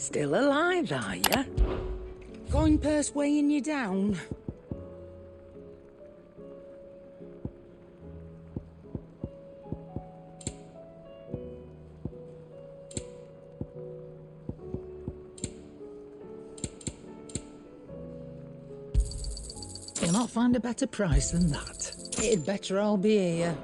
Still alive, are you? Coin purse weighing you down? You'll not find a better price than that. It'd better all be here.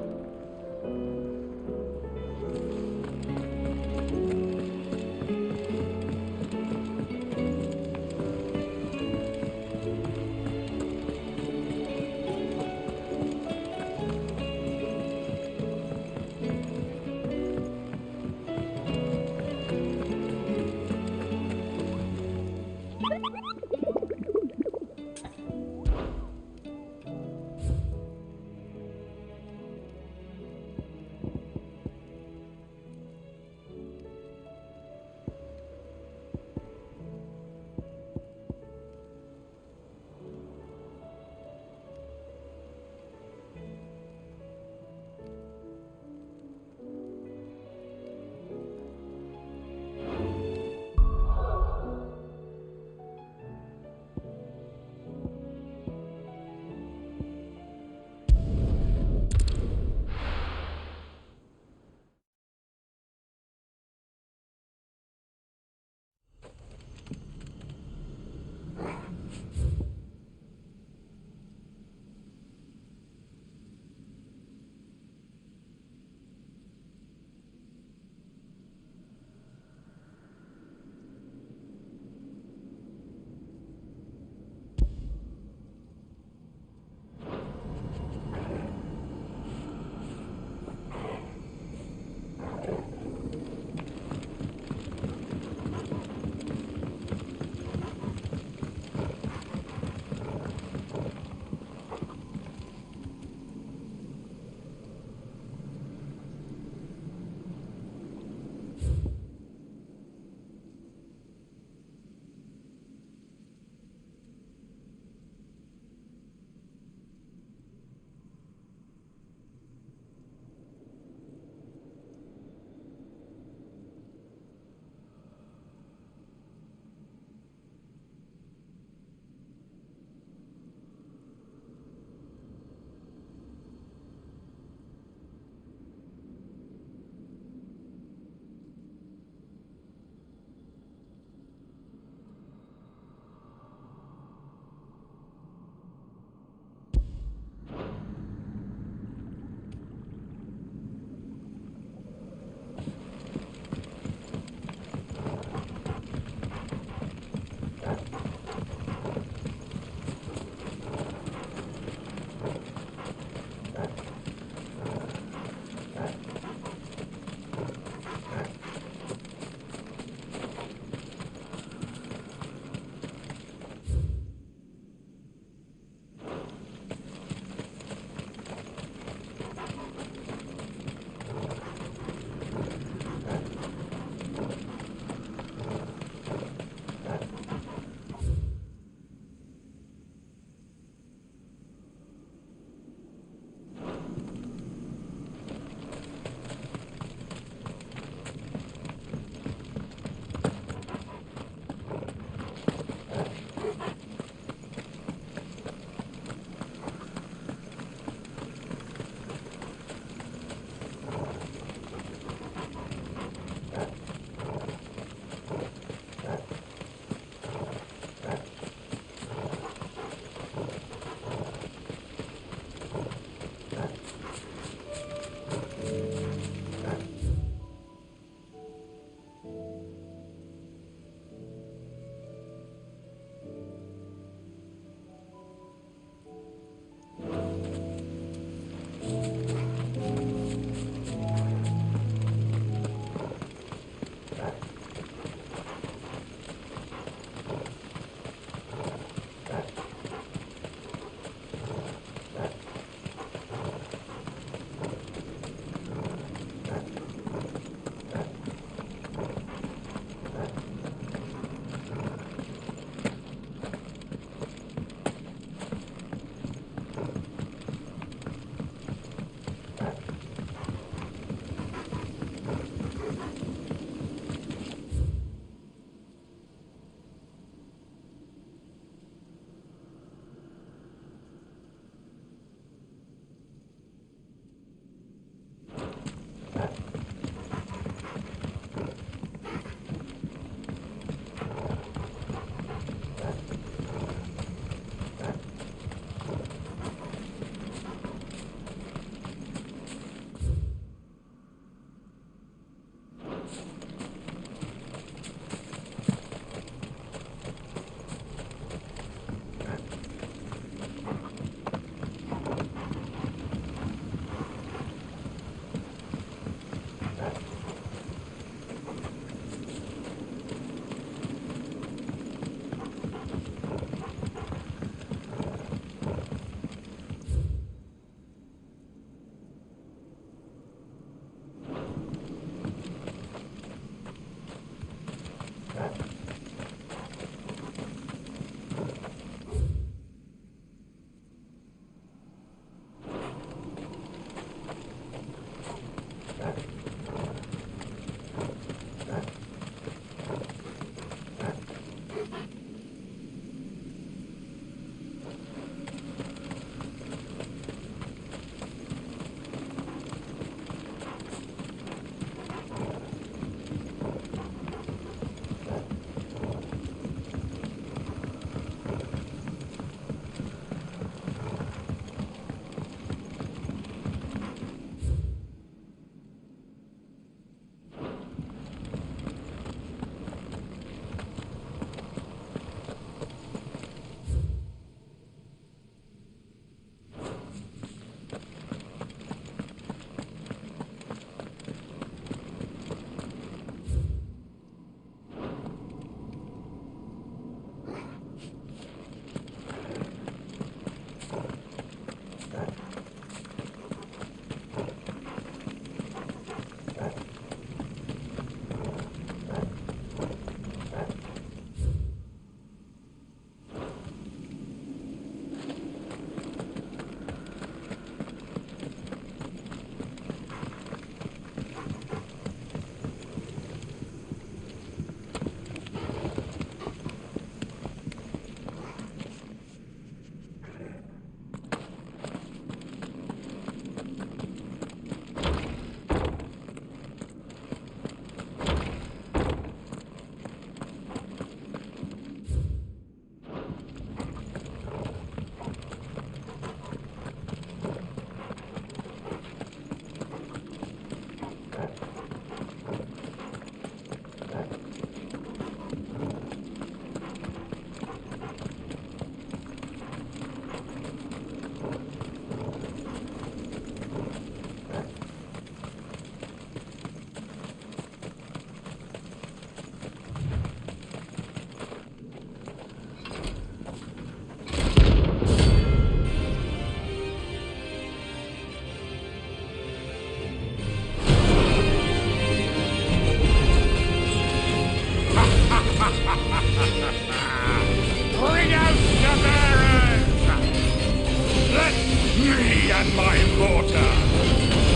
and my daughter.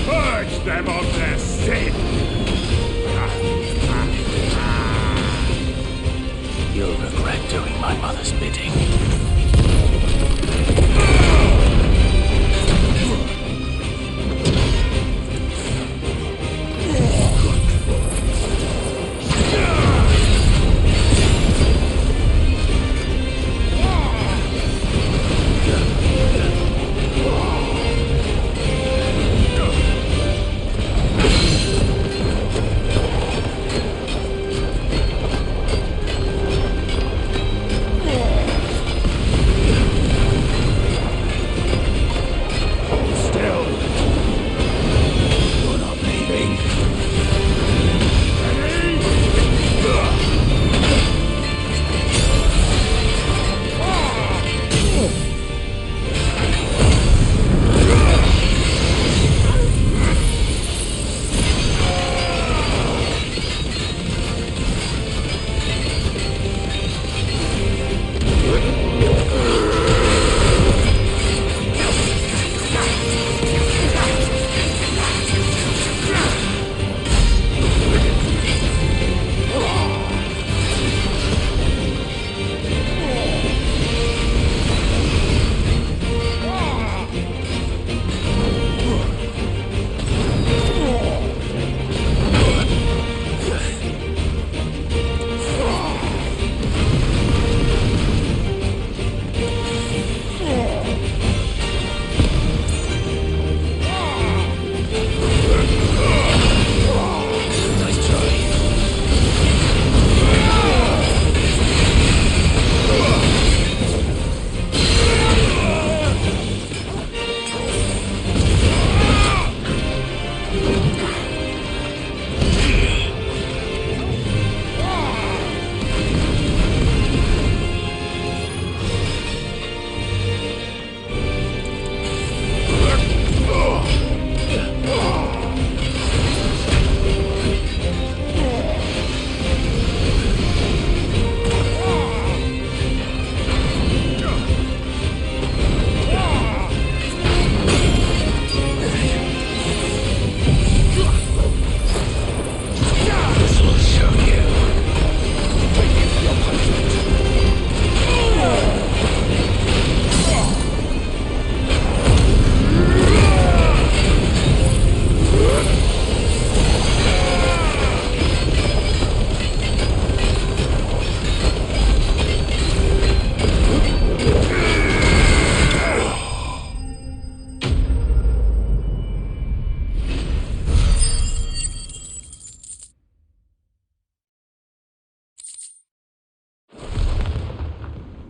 Purge them of their sin. You'll regret doing my mother's bidding.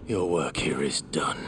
Your work here is done.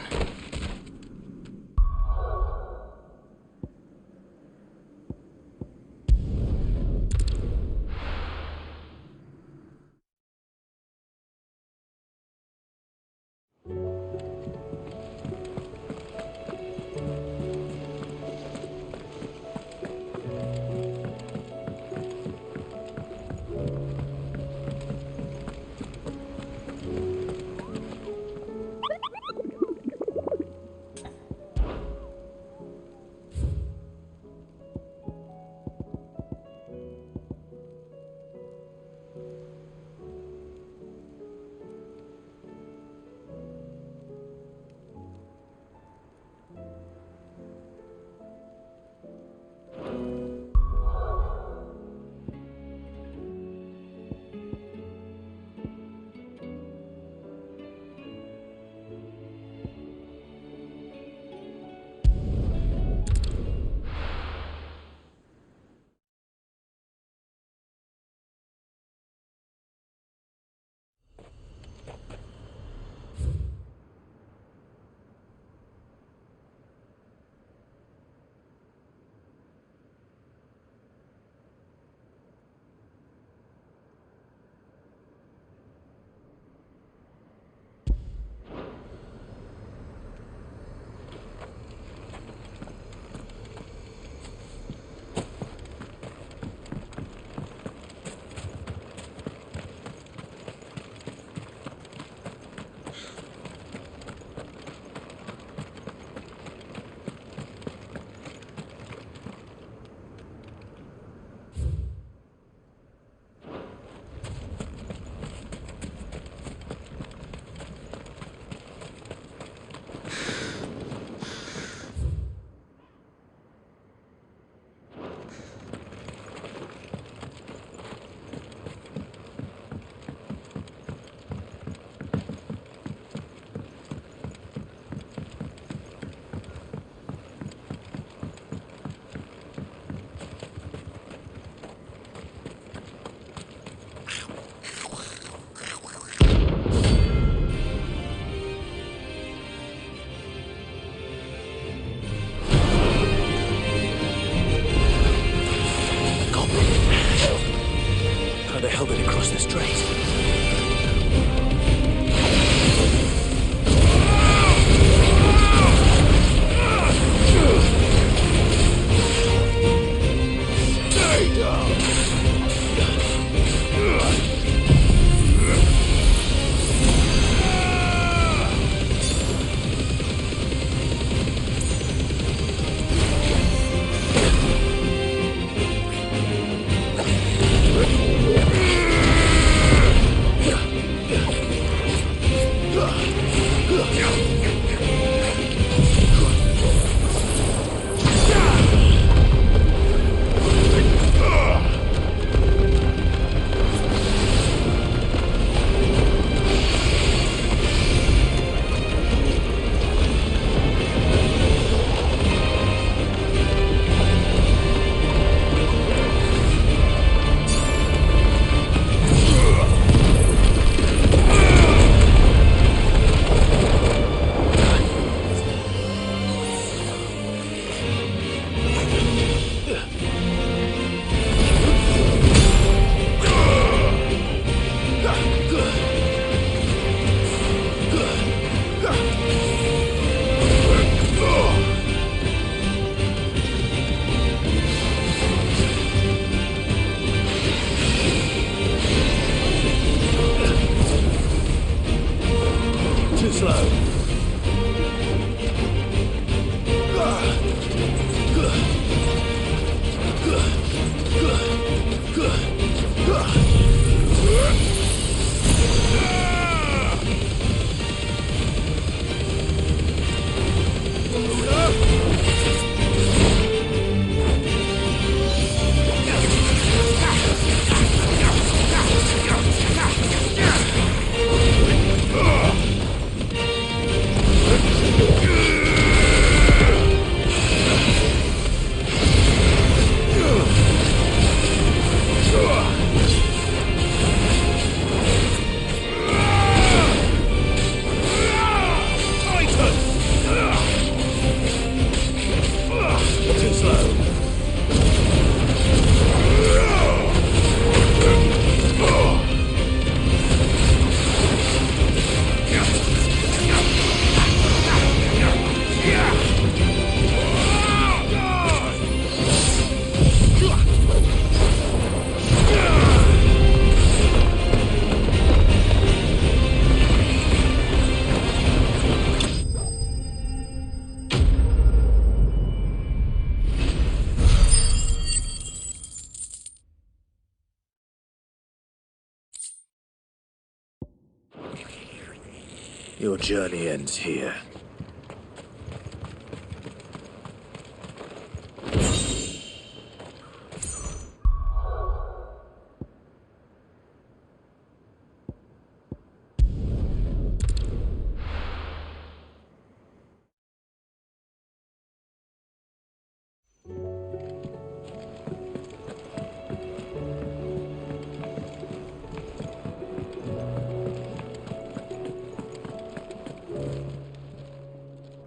Your journey ends here.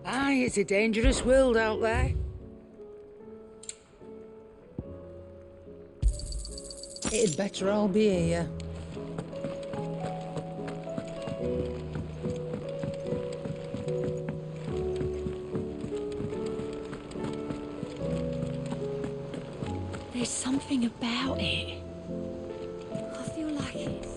Aye, it's a dangerous world out there. It'd better all be here. There's something about it. I feel like it's...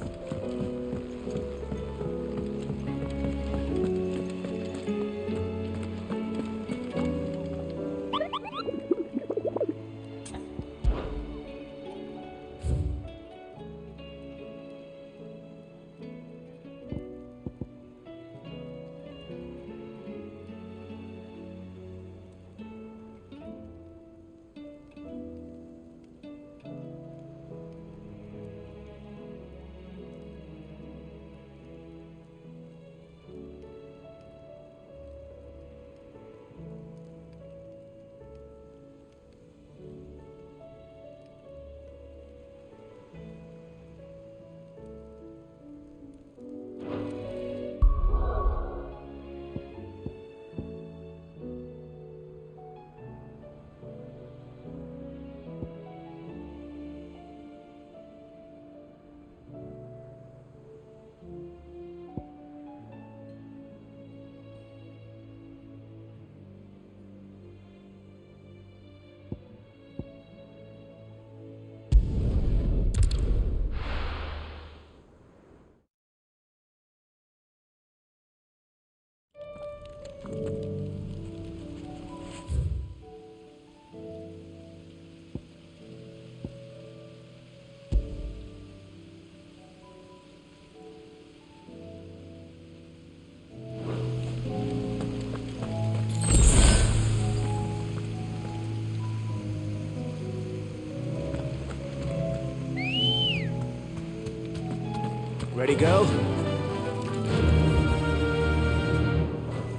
Ready, girl?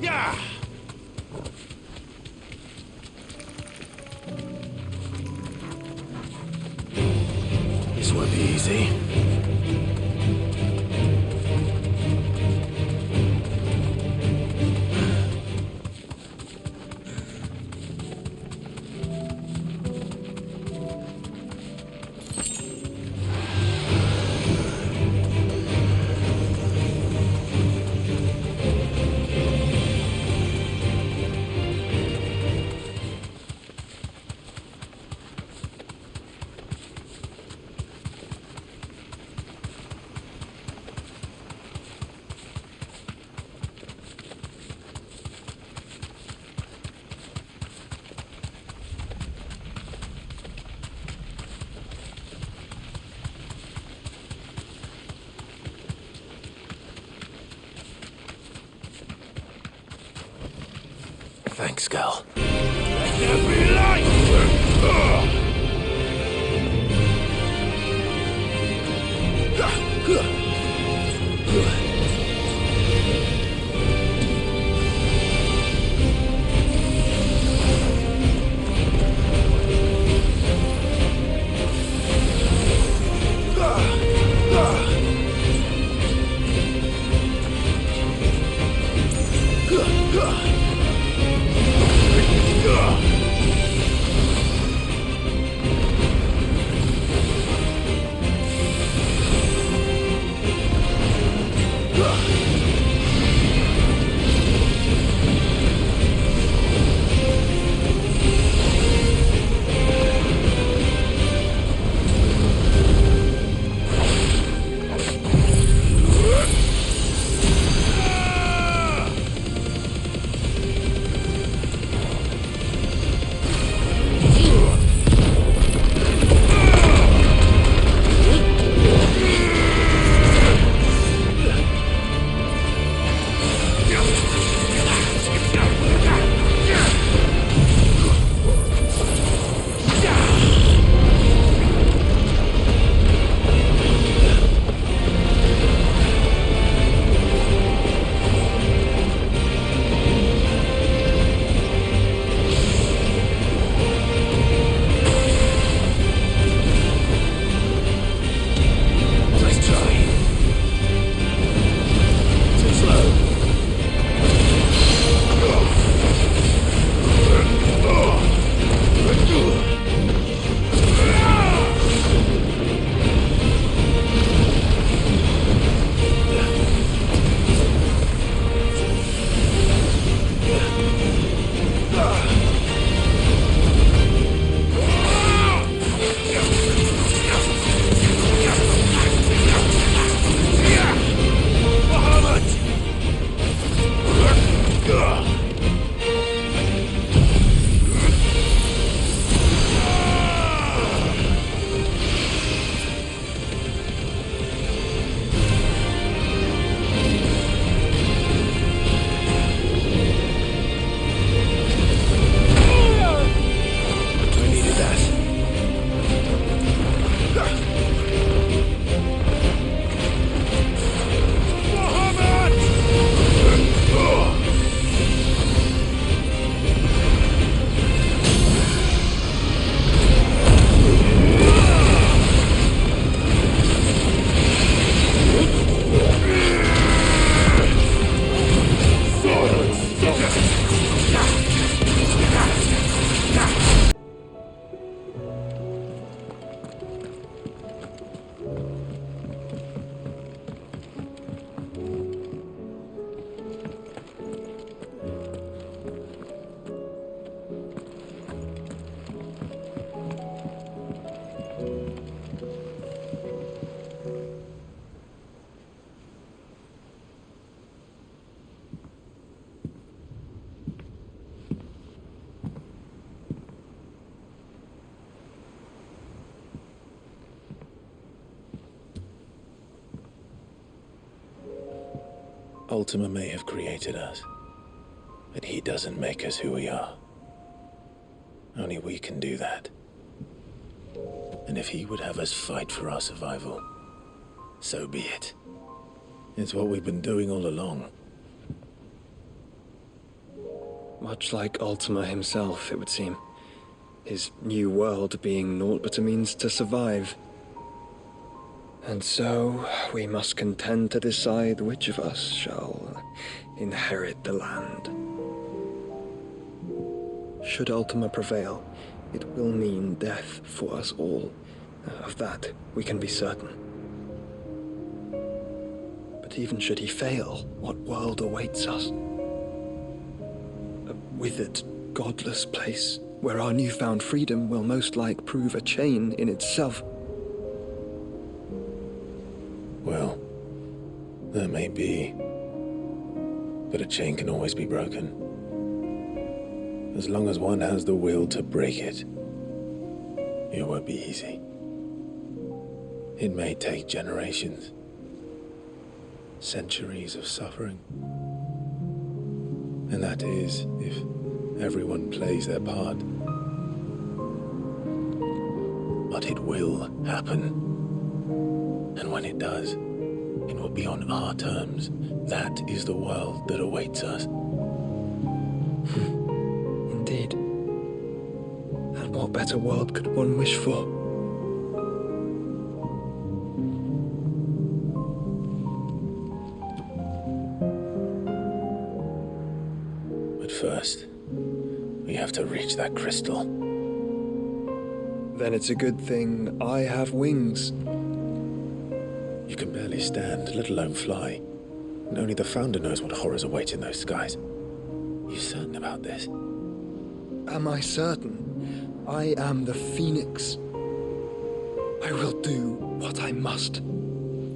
Yeah! This won't be easy. Thanks, Gal. Let there be light! Ultima may have created us, but he doesn't make us who we are. Only we can do that. And if he would have us fight for our survival, so be it. It's what we've been doing all along. Much like Ultima himself, it would seem. His new world being naught but a means to survive. And so, we must contend to decide which of us shall inherit the land. Should Ultima prevail, it will mean death for us all. Of that, we can be certain. But even should he fail, what world awaits us? A withered, godless place, where our newfound freedom will most like prove a chain in itself. Well, that may be. But a chain can always be broken. As long as one has the will to break it, it won't be easy. It may take generations, centuries of suffering. And that is if everyone plays their part. But it will happen. And when it does, it will be on our terms. That is the world that awaits us. Indeed. And what better world could one wish for? But first, we have to reach that crystal. Then it's a good thing I have wings. You can barely stand, let alone fly. And only the Founder knows what horrors await in those skies. You certain about this? Am I certain? I am the Phoenix. I will do what I must.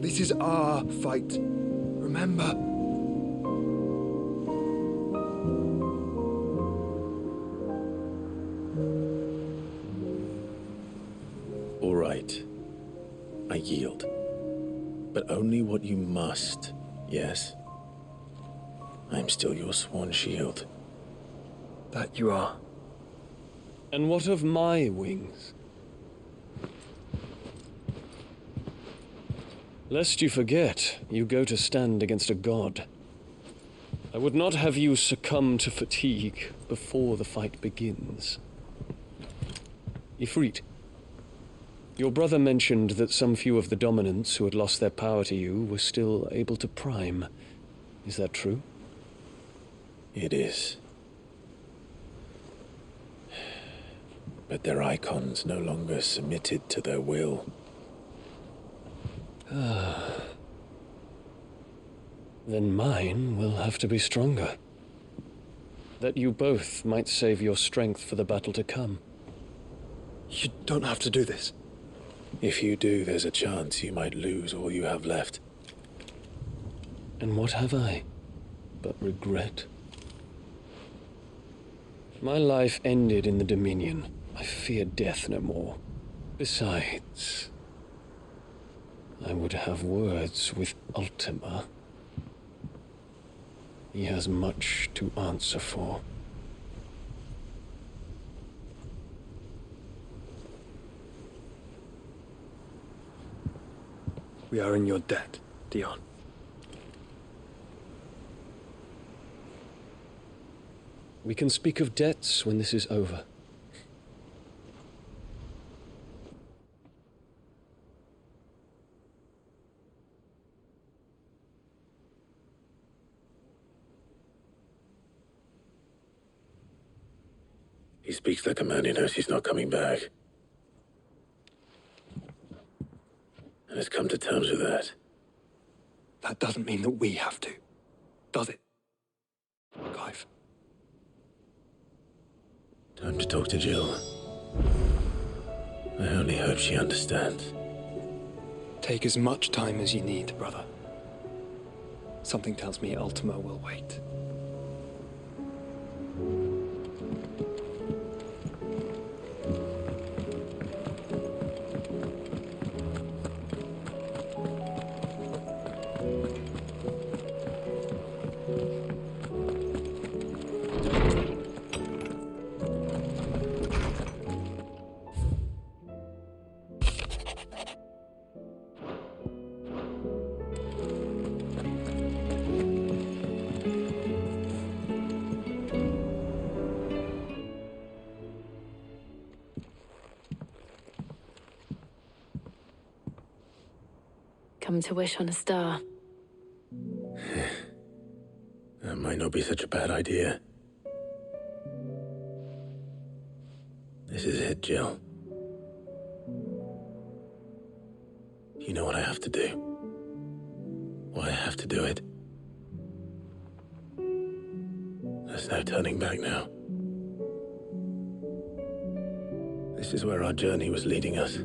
This is our fight. Remember? All right. I yield. But only what you must, yes? I'm still your sworn shield. That you are. And what of my wings? Lest you forget, you go to stand against a god. I would not have you succumb to fatigue before the fight begins. Ifrit, your brother mentioned that some few of the dominants who had lost their power to you were still able to prime. Is that true? It is. But their icons no longer submitted to their will. Then mine will have to be stronger. That you both might save your strength for the battle to come. You don't have to do this. If you do, there's a chance you might lose all you have left. And what have I but regret? My life ended in the Dominion. I fear death no more. Besides, I would have words with Ultima. He has much to answer for. We are in your debt, Dion. We can speak of debts when this is over. He speaks like a man who knows he's not coming back. And has come to terms with that. That doesn't mean that we have to, does it, Clive? Time to talk to Jill. I only hope she understands. Take as much time as you need, brother. Something tells me Ultima will wait. come to wish on a star. That might not be such a bad idea. This is it, Jill. You know what I have to do. Why I have to do it. There's no turning back now. This is where our journey was leading us.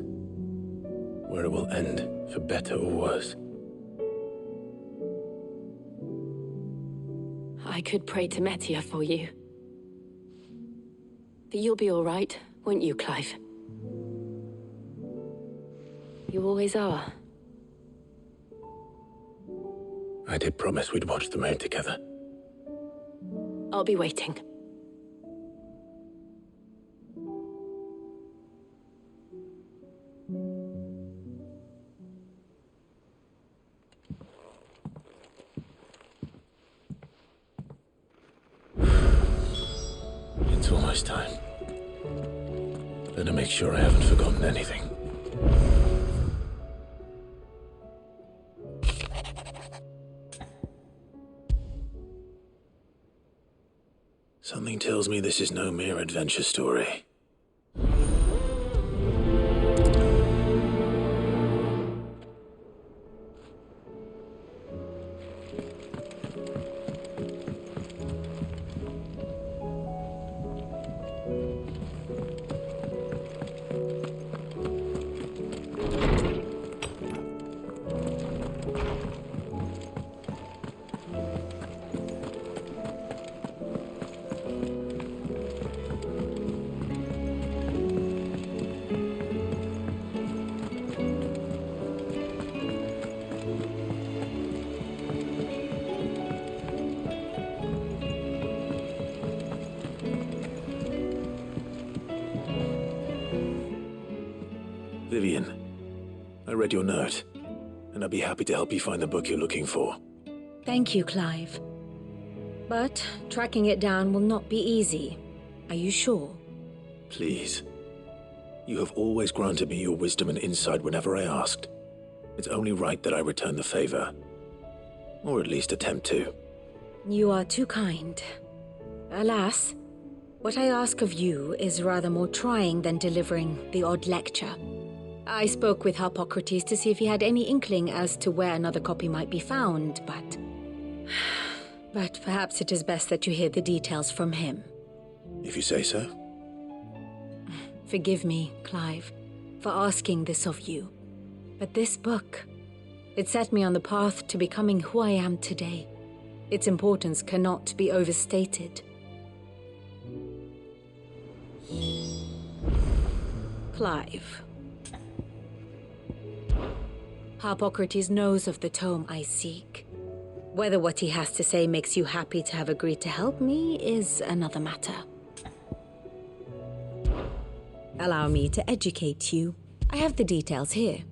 Where it will end, for better or worse. I could pray to Metia for you. But you'll be all right, won't you, Clive? You always are. I did promise we'd watch the moon together. I'll be waiting. It's almost time. Better make sure I haven't forgotten anything. Something tells me this is no mere adventure story. Vivian, I read your note, and I'd be happy to help you find the book you're looking for. Thank you, Clive. But tracking it down will not be easy. Are you sure? Please. You have always granted me your wisdom and insight whenever I asked. It's only right that I return the favor. Or at least attempt to. You are too kind. Alas, what I ask of you is rather more trying than delivering the odd lecture. I spoke with Harpocrates to see if he had any inkling as to where another copy might be found, but... But perhaps it is best that you hear the details from him. If you say so. Forgive me, Clive, for asking this of you. But this book, it set me on the path to becoming who I am today. Its importance cannot be overstated. Clive. Harpocrates knows of the tome I seek. Whether what he has to say makes you happy to have agreed to help me is another matter. Allow me to educate you. I have the details here.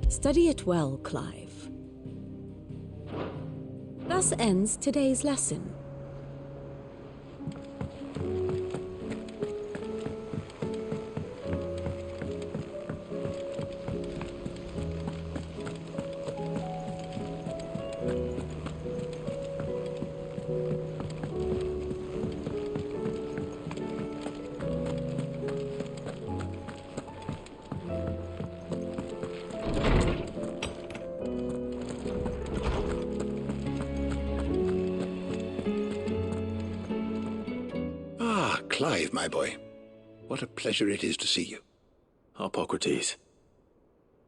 Study it well, Clive. Thus ends today's lesson. Clive, my boy. What a pleasure it is to see you. Harpocrates.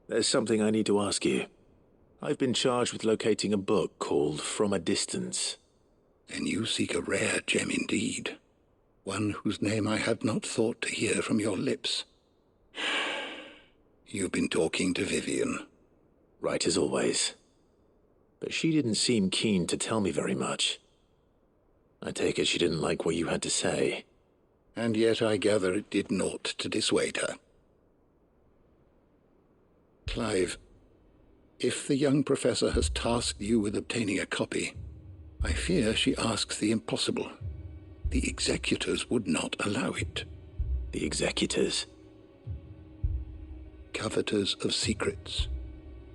There's something I need to ask you. I've been charged with locating a book called From a Distance. Then you seek a rare gem indeed. One whose name I had not thought to hear from your lips. You've been talking to Vivian. Right as always. But she didn't seem keen to tell me very much. I take it she didn't like what you had to say. And yet I gather it did naught to dissuade her. Clive, if the young professor has tasked you with obtaining a copy, I fear she asks the impossible. The executors would not allow it. The Executors. Coveters of Secrets.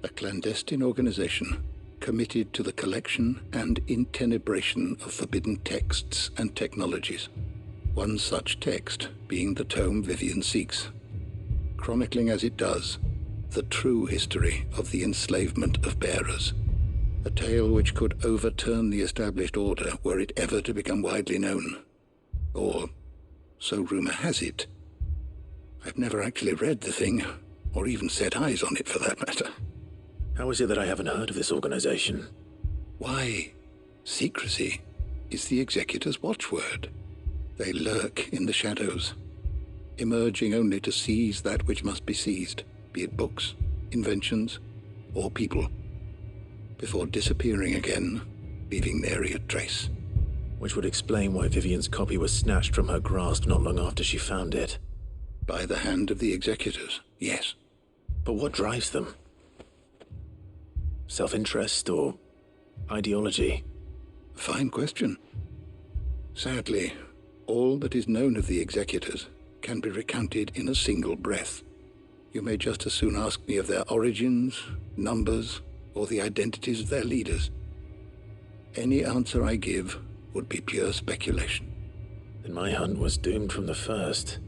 A clandestine organization committed to the collection and intenebration of forbidden texts and technologies. One such text being the tome Vivian seeks, chronicling as it does the true history of the enslavement of bearers. A tale which could overturn the established order were it ever to become widely known. Or, so rumor has it. I've never actually read the thing, or even set eyes on it for that matter. How is it that I haven't heard of this organization? Why, secrecy is the Executor's watchword. They lurk in the shadows, emerging only to seize that which must be seized, be it books, inventions, or people, before disappearing again, leaving nary a trace. Which would explain why Vivian's copy was snatched from her grasp not long after she found it. By the hand of the Executors, yes. But what drives them? Self-interest or ideology? Fine question. Sadly, all that is known of the Executors can be recounted in a single breath. You may just as soon ask me of their origins, numbers, or the identities of their leaders. Any answer I give would be pure speculation. Then my hunt was doomed from the first.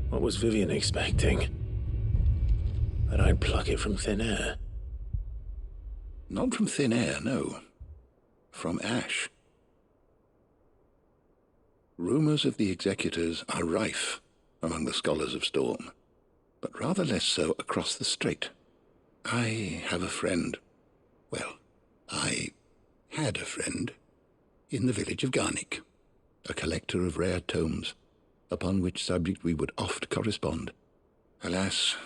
What was Vivian expecting? That I'd pluck it from thin air? Not from thin air, no. From ash. Rumors of the Executors are rife among the scholars of Storm, but rather less so across the strait. I have a friend. Well, I had a friend in the village of Garnick, a collector of rare tomes, upon which subject we would oft correspond. Alas,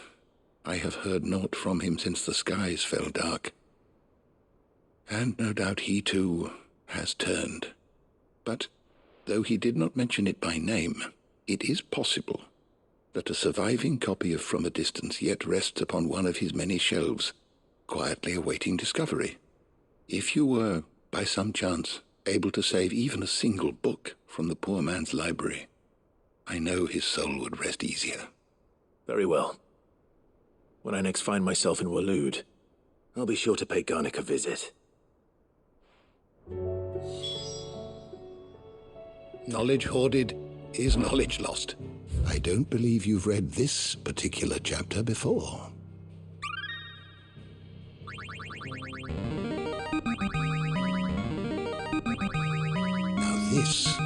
I have heard naught from him since the skies fell dark. And no doubt he, too, has turned. But, though he did not mention it by name, it is possible that a surviving copy of From a Distance yet rests upon one of his many shelves, quietly awaiting discovery. If you were, by some chance, able to save even a single book from the poor man's library, I know his soul would rest easier. Very well. When I next find myself in Waloed, I'll be sure to pay Garnick a visit. Knowledge hoarded is knowledge lost. I don't believe you've read this particular chapter before. Now this,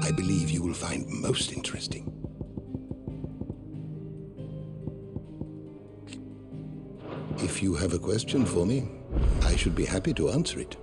I believe you will find most interesting. If you have a question for me, I should be happy to answer it.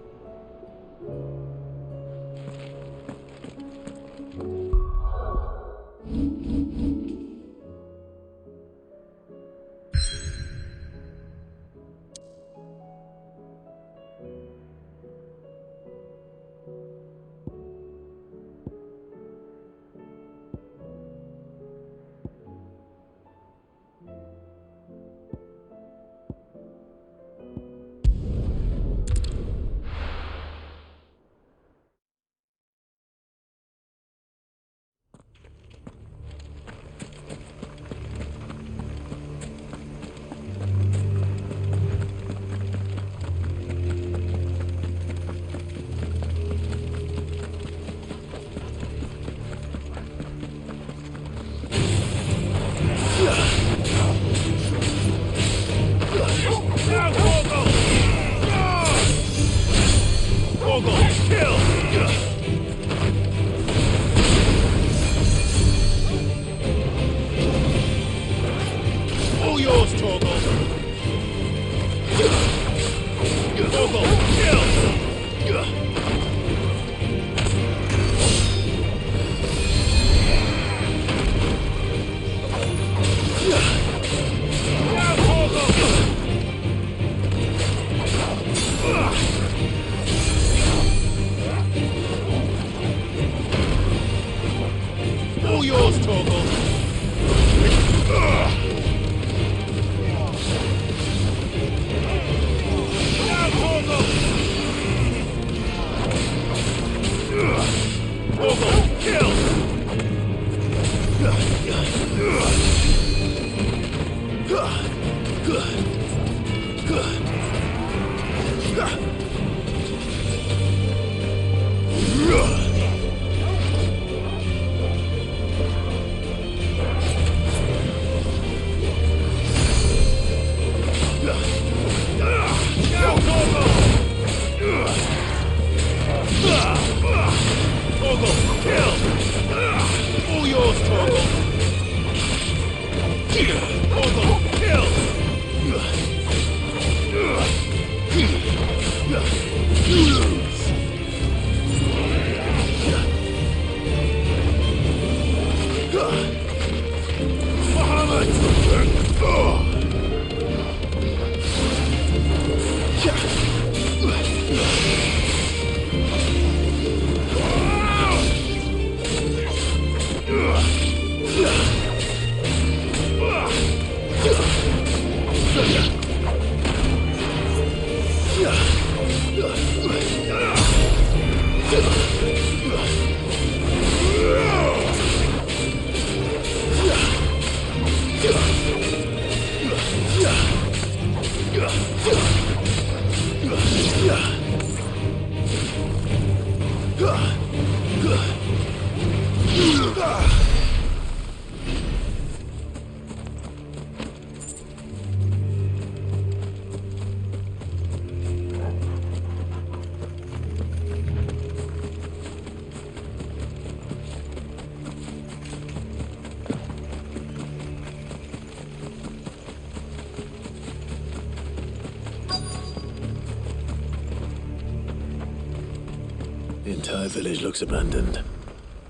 The entire village looks abandoned.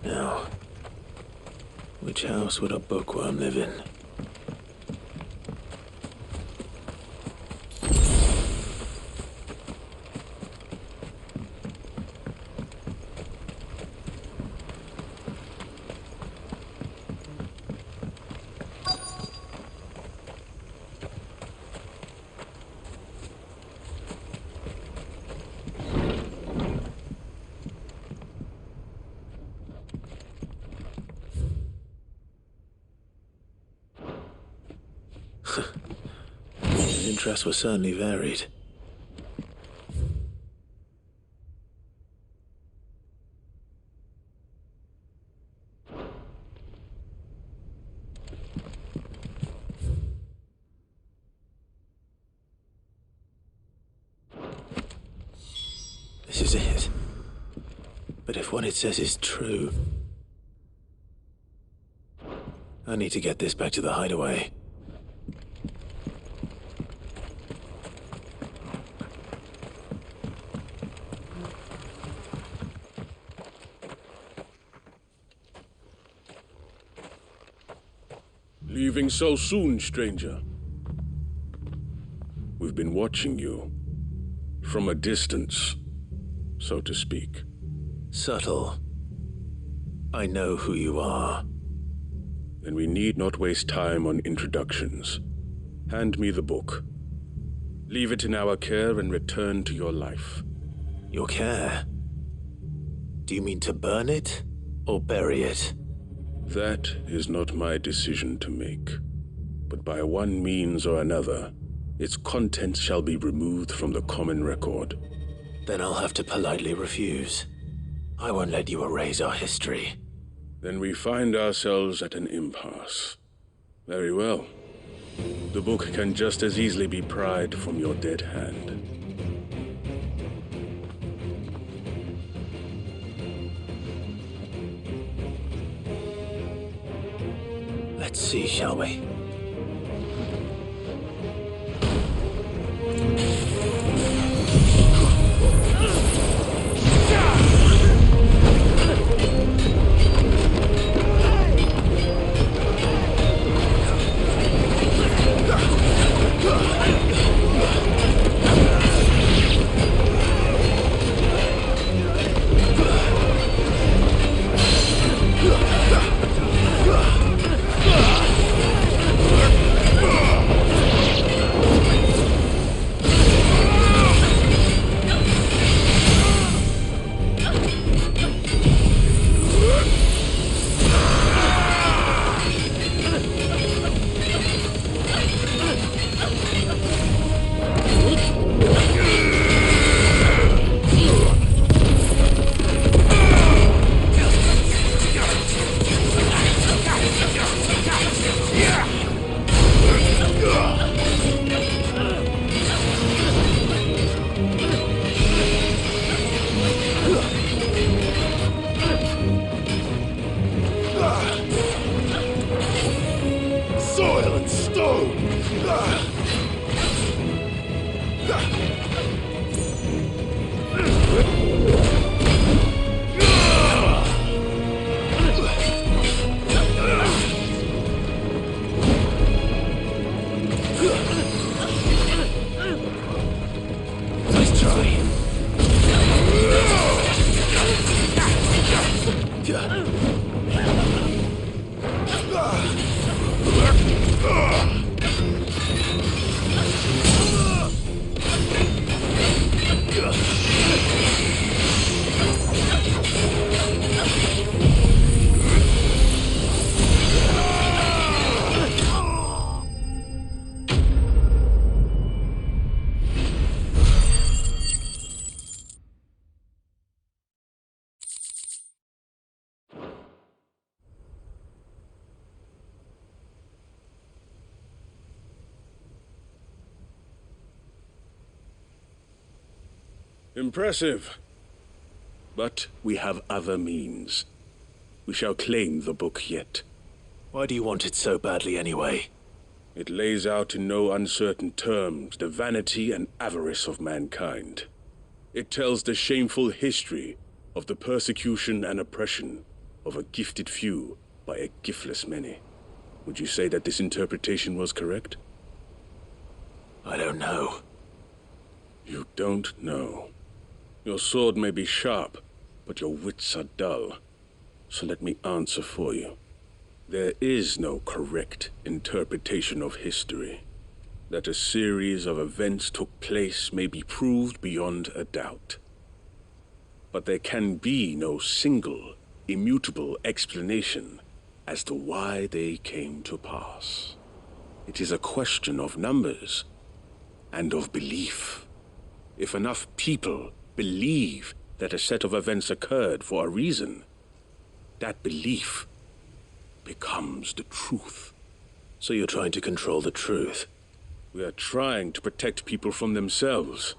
Now, which house would a bookworm live in? His interests were certainly varied. This is it. But if what it says is true, I need to get this back to the hideaway. Leaving so soon, stranger? We've been watching you. From a distance, so to speak. Subtle. I know who you are. Then we need not waste time on introductions. Hand me the book. Leave it in our care and return to your life. Your care? Do you mean to burn it or bury it? That is not my decision to make. But by one means or another, its contents shall be removed from the common record. Then I'll have to politely refuse. I won't let you erase our history. Then we find ourselves at an impasse. Very well. The book can just as easily be pried from your dead hand. Let's see, shall we? Impressive. But we have other means. We shall claim the book yet. Why do you want it so badly anyway? It lays out in no uncertain terms the vanity and avarice of mankind. It tells the shameful history of the persecution and oppression of a gifted few by a giftless many. Would you say that this interpretation was correct? I don't know. You don't know. Your sword may be sharp, but your wits are dull. So let me answer for you. There is no correct interpretation of history. That a series of events took place may be proved beyond a doubt. But there can be no single, immutable explanation as to why they came to pass. It is a question of numbers and of belief. If enough people believe that a set of events occurred for a reason, that belief becomes the truth. So you're trying to control the truth? We are trying to protect people from themselves,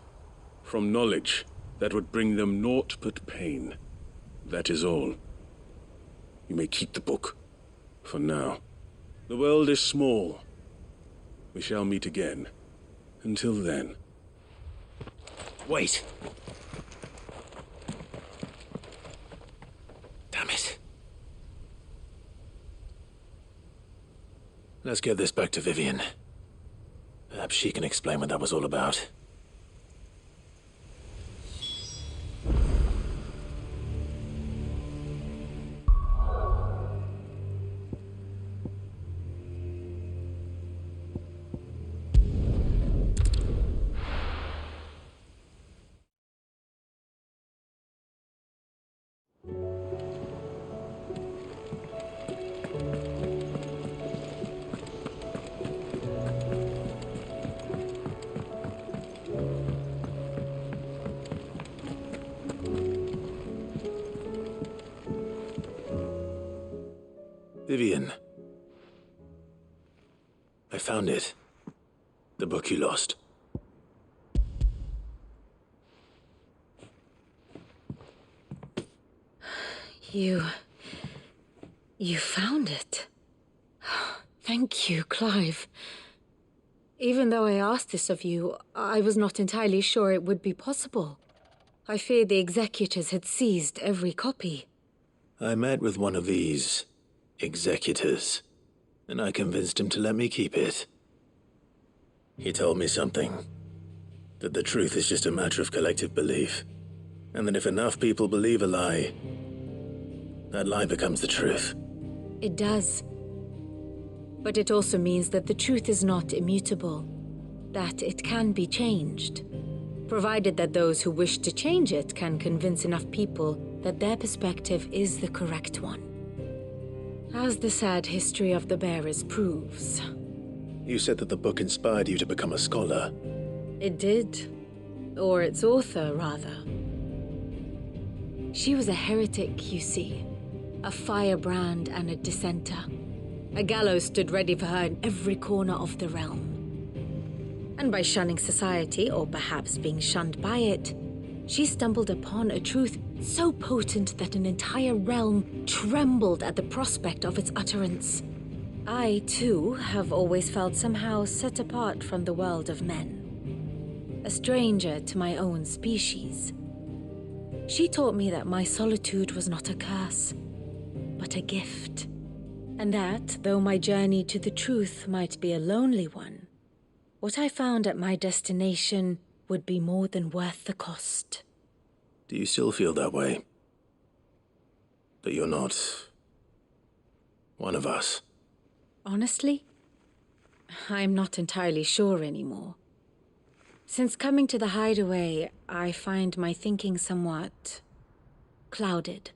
from knowledge that would bring them naught but pain. That is all. You may keep the book, for now. The world is small. We shall meet again. Until then. Wait! Damn it. Let's get this back to Vivian. Perhaps she can explain what that was all about. Vivian. I found it. The book you lost. You found it. Thank you, Clive. Even though I asked this of you, I was not entirely sure it would be possible. I feared the executors had seized every copy. I met with one of these executors, and I convinced him to let me keep it. He told me something. That the truth is just a matter of collective belief. And that if enough people believe a lie, that lie becomes the truth. It does. But it also means that the truth is not immutable. That it can be changed. Provided that those who wish to change it can convince enough people that their perspective is the correct one. As the sad history of the bearers proves. You said that the book inspired you to become a scholar. It did. Or its author, rather. She was a heretic, you see. A firebrand and a dissenter. A gallows stood ready for her in every corner of the realm. And by shunning society, or perhaps being shunned by it, she stumbled upon a truth so potent that an entire realm trembled at the prospect of its utterance. I, too, have always felt somehow set apart from the world of men. A stranger to my own species. She taught me that my solitude was not a curse, but a gift. And that, though my journey to the truth might be a lonely one, what I found at my destination would be more than worth the cost. Do you still feel that way? That you're not one of us? Honestly, I'm not entirely sure anymore. Since coming to the hideaway, I find my thinking somewhat clouded.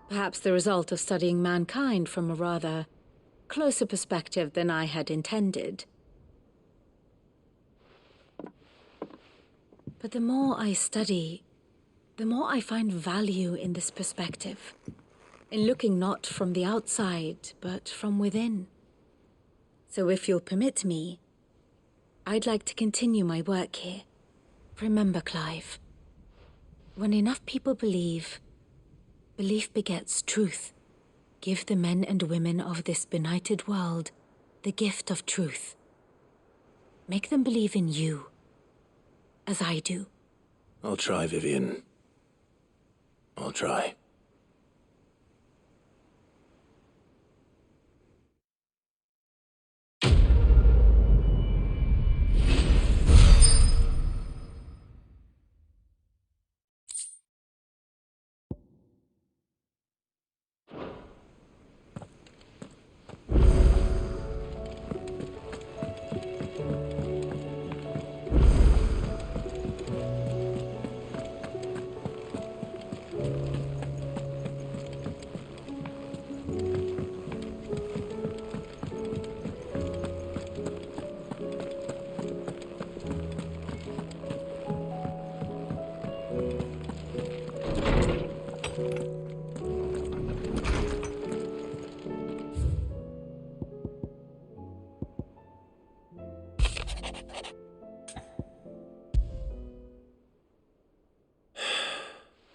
Perhaps the result of studying mankind from a rather closer perspective than I had intended. But the more I study, the more I find value in this perspective. In looking not from the outside, but from within. So if you'll permit me, I'd like to continue my work here. Remember, Clive, When enough people believe, belief begets truth. Give the men and women of this benighted world the gift of truth. Make them believe in you, as I do. I'll try, Vivian. I'll try.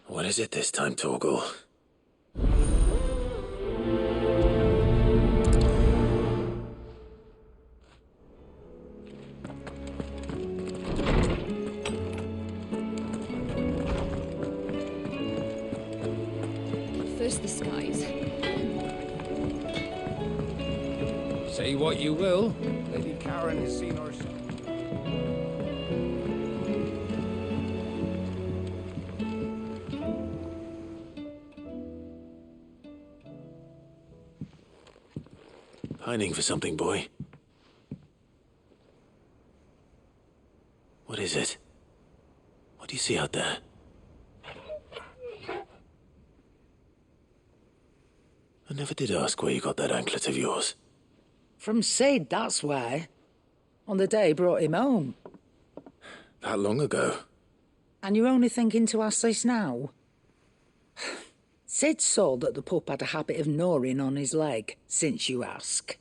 What is it this time, Torgal? First the skies. Say what you will, Lady Karen has seen our son. Pining for something, boy. What is it? What do you see out there? I never did ask where you got that anklet of yours. From Sid, that's why. On the day he brought him home. That long ago? And you're only thinking to ask this now? Sid saw that the pup had a habit of gnawing on his leg, since you ask.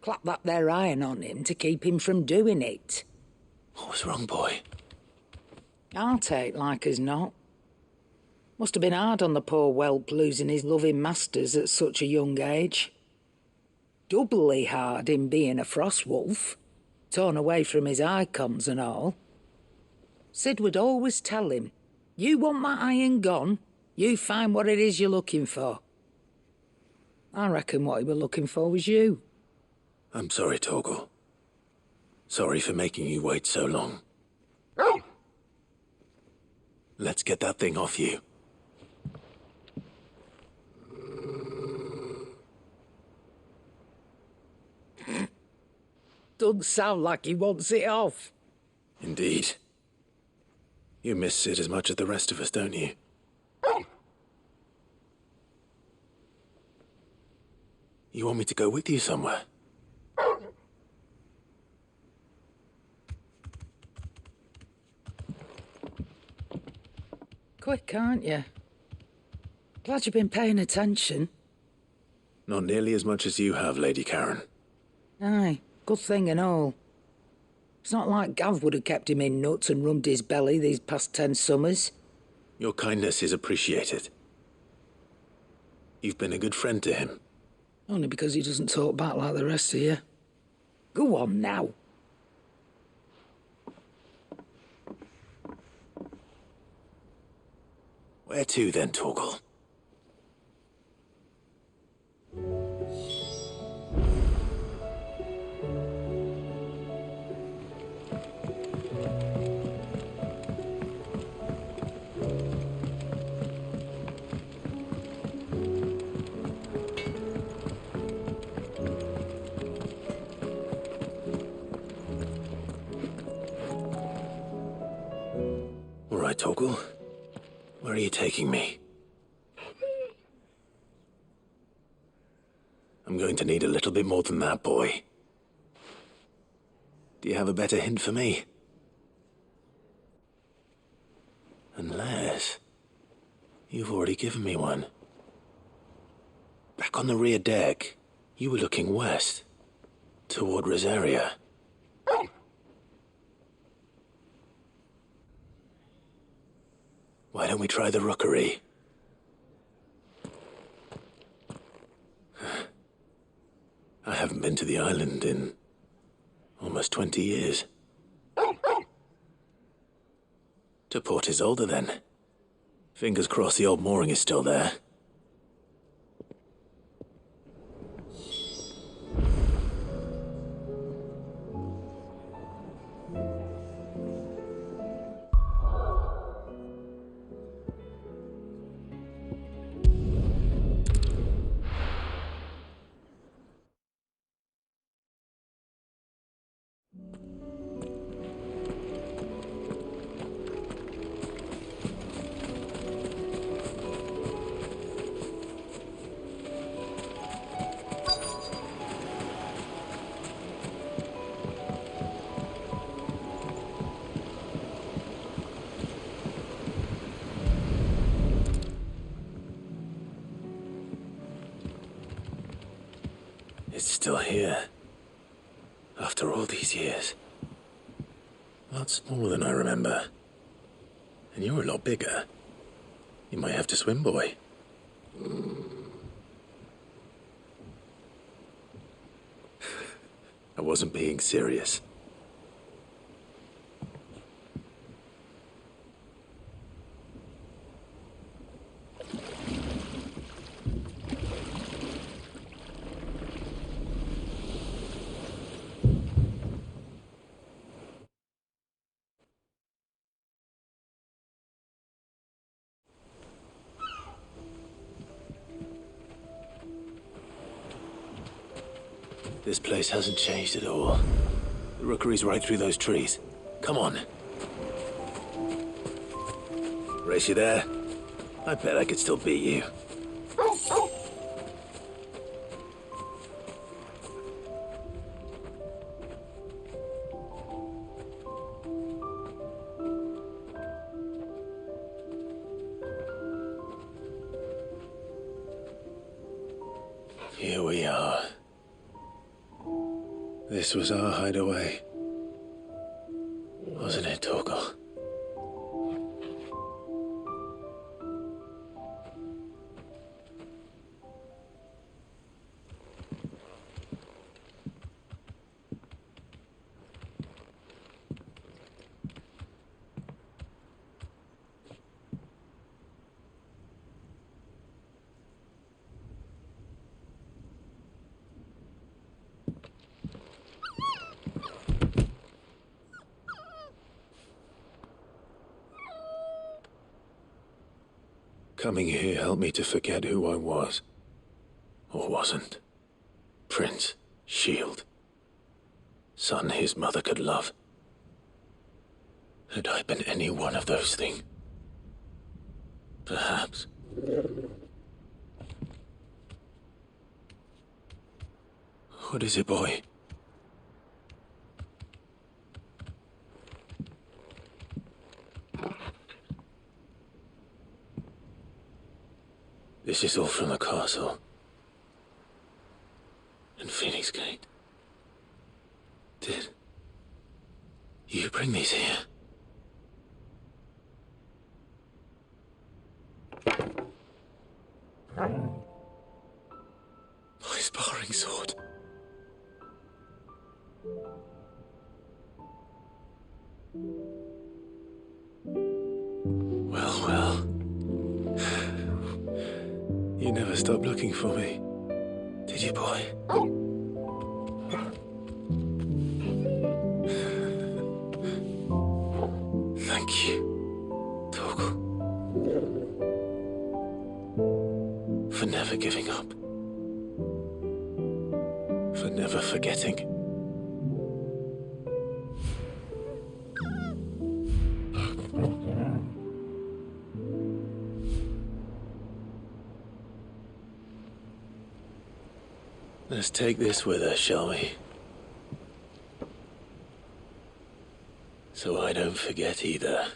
Clap that there iron on him to keep him from doing it. What was wrong, boy? I'll take like as not. Must have been hard on the poor whelp losing his loving masters at such a young age. Doubly hard in being a frost wolf, torn away from his icons and all. Sid would always tell him, you want that iron gone, you find what it is you're looking for. I reckon what he was looking for was you. I'm sorry, Torgal. Sorry for making you wait so long. Let's get that thing off you. Doesn't sound like he wants it off. Indeed. You miss Sid as much as the rest of us, don't you? You want me to go with you somewhere? Quick, aren't you? Glad you've been paying attention. Not nearly as much as you have, Lady Karen. Aye, good thing and all. It's not like Gav would have kept him in nuts and rubbed his belly these past 10 summers. Your kindness is appreciated. You've been a good friend to him. Only because he doesn't talk back like the rest of you. Go on now. Where to then, Torgal? All right, Torgal. Where are you taking me? I'm going to need a little bit more than that, boy. Do you have a better hint for me? Unless... you've already given me one. Back on the rear deck, you were looking west, toward Rosaria. Why don't we try the rookery? I haven't been to the island in almost 20 years. To Port Isolde, then. Fingers crossed the old mooring is still there. It's still here. After all these years. A lot smaller than I remember. And you're a lot bigger. You might have to swim, boy. I wasn't being serious. This place hasn't changed at all. The rookery's right through those trees. Come on. Race you there? I bet I could still beat you. Here we are. This was our hideaway. Wasn't it, Torgal? Coming here helped me to forget who I was. Or wasn't. Prince, shield. Son his mother could love. Had I been any one of those things? Perhaps. What is it, boy? This is all from the castle. And Phoenix Gate. Did you bring these here? My sparring sword. Well, well. You never stopped looking for me, did you, boy? Thank you, Torgal. For never giving up. For never forgetting. Let's take this with us, shall we? So I don't forget either.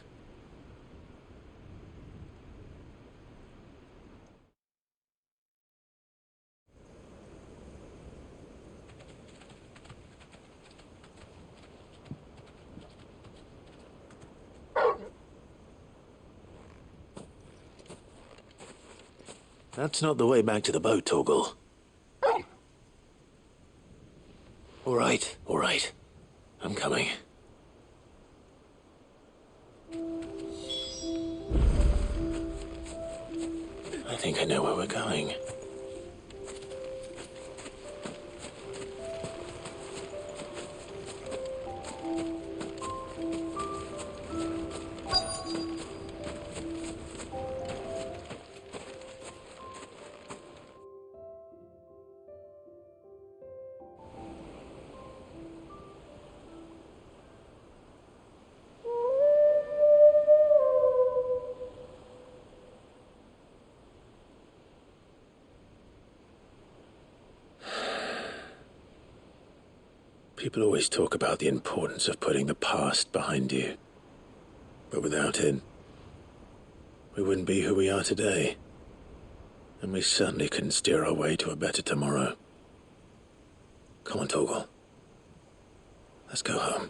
That's not the way back to the boat, Torgal. All right. I'm coming. I think I know where we're going. People always talk about the importance of putting the past behind you. But without it, we wouldn't be who we are today. And we certainly couldn't steer our way to a better tomorrow. Come on, Torgal. Let's go home.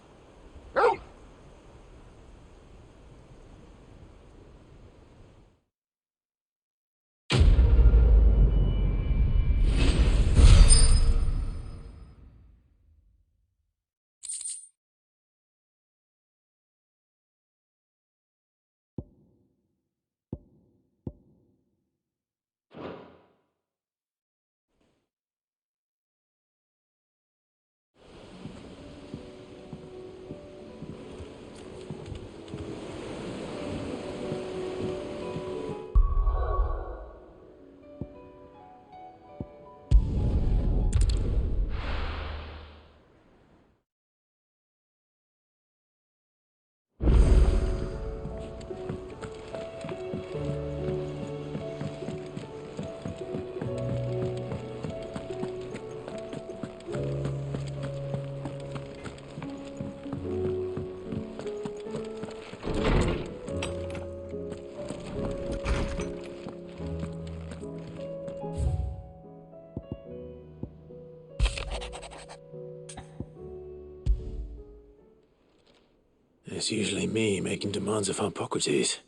It's usually me making demands of Hippocrates.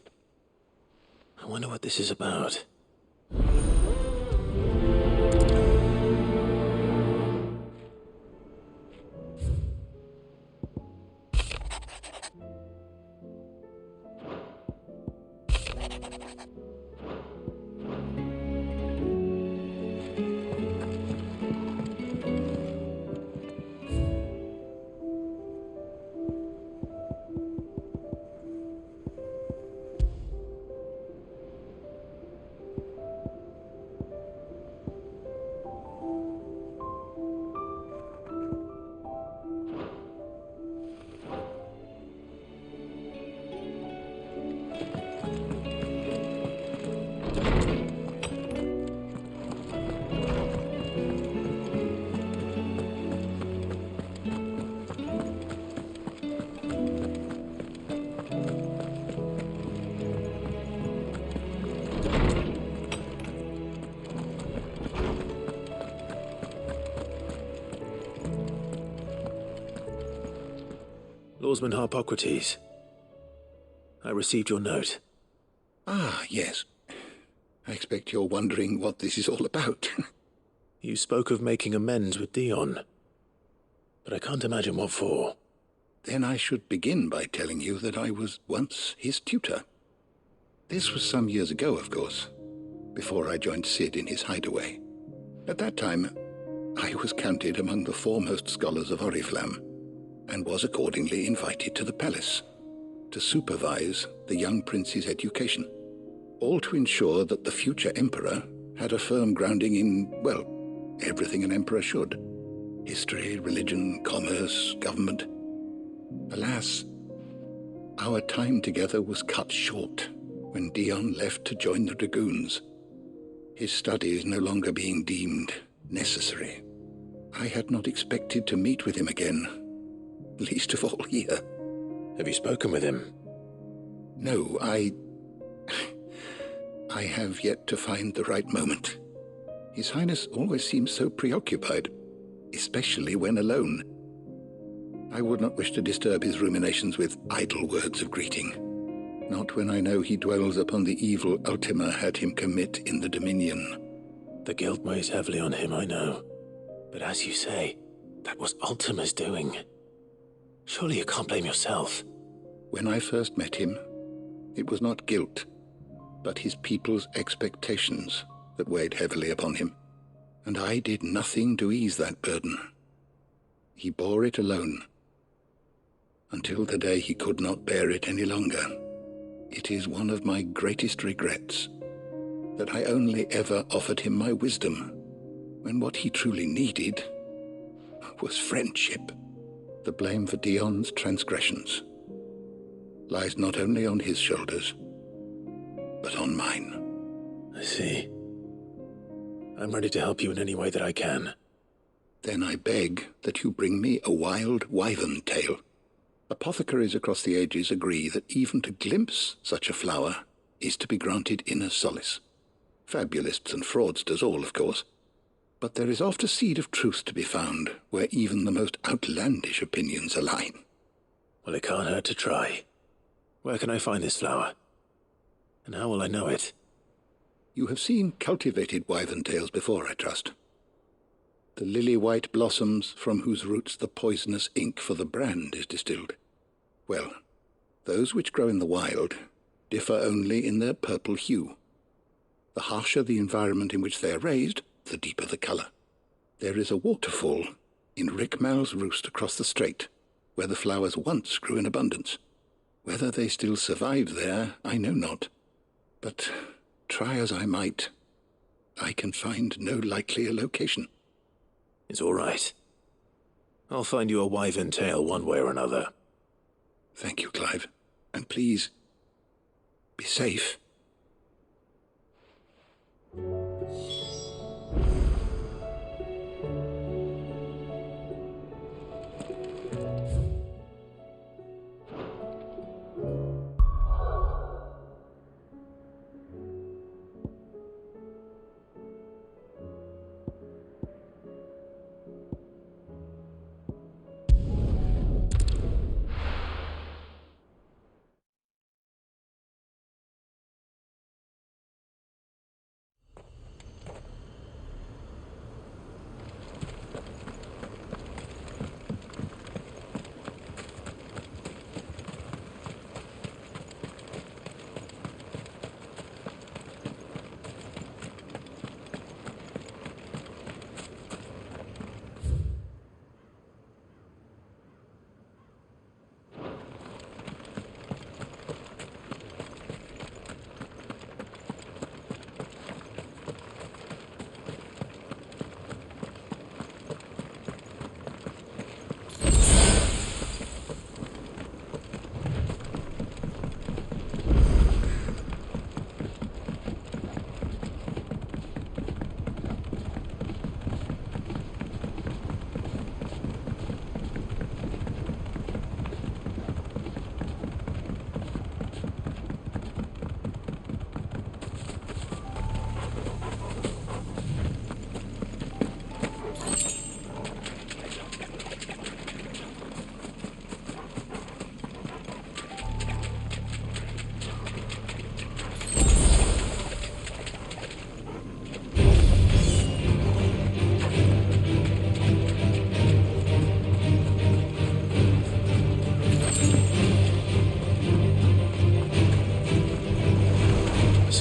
I wonder what this is about. Lawsman Hippocrates. I received your note. Ah, yes. I expect you're wondering what this is all about. You spoke of making amends with Dion, but I can't imagine what for. Then I should begin by telling you that I was once his tutor. This was some years ago, of course, before I joined Sid in his hideaway. At that time, I was counted among the foremost scholars of Oriflamme, and was accordingly invited to the palace to supervise the young prince's education, all to ensure that the future emperor had a firm grounding in, well, everything an emperor should. History, religion, commerce, government. Alas, our time together was cut short when Dion left to join the Dragoons, his studies no longer being deemed necessary. I had not expected to meet with him again, least of all here. Have you spoken with him? No, I have yet to find the right moment. His Highness always seems so preoccupied, especially when alone. I would not wish to disturb his ruminations with idle words of greeting. Not when I know he dwells upon the evil Ultima had him commit in the Dominion. The guilt weighs heavily on him, I know. But as you say, that was Ultima's doing. Surely you can't blame yourself. When I first met him, it was not guilt, but his people's expectations that weighed heavily upon him. And I did nothing to ease that burden. He bore it alone, until the day he could not bear it any longer. It is one of my greatest regrets that I only ever offered him my wisdom, when what he truly needed was friendship. The blame for Dion's transgressions lies not only on his shoulders, but on mine. I see. I'm ready to help you in any way that I can. Then I beg that you bring me a wild wyvern tail. Apothecaries across the ages agree that even to glimpse such a flower is to be granted inner solace. Fabulists and fraudsters all, of course. But there is oft a seed of truth to be found where even the most outlandish opinions align. Well, it can't hurt to try. Where can I find this flower? And how will I know it? You have seen cultivated wyvern tails before, I trust. The lily-white blossoms from whose roots the poisonous ink for the brand is distilled. Well, those which grow in the wild differ only in their purple hue. The harsher the environment in which they are raised, the deeper the color. There is a waterfall in Rickmal's roost across the strait, where the flowers once grew in abundance. Whether they still survive there, I know not. But try as I might, I can find no likelier location. It's all right. I'll find you a wyvern tail one way or another. Thank you, Clive. And please, be safe.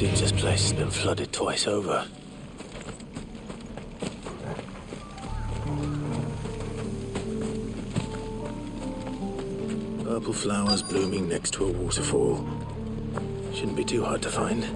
Seems this place has been flooded twice over. Purple flowers blooming next to a waterfall. Shouldn't be too hard to find.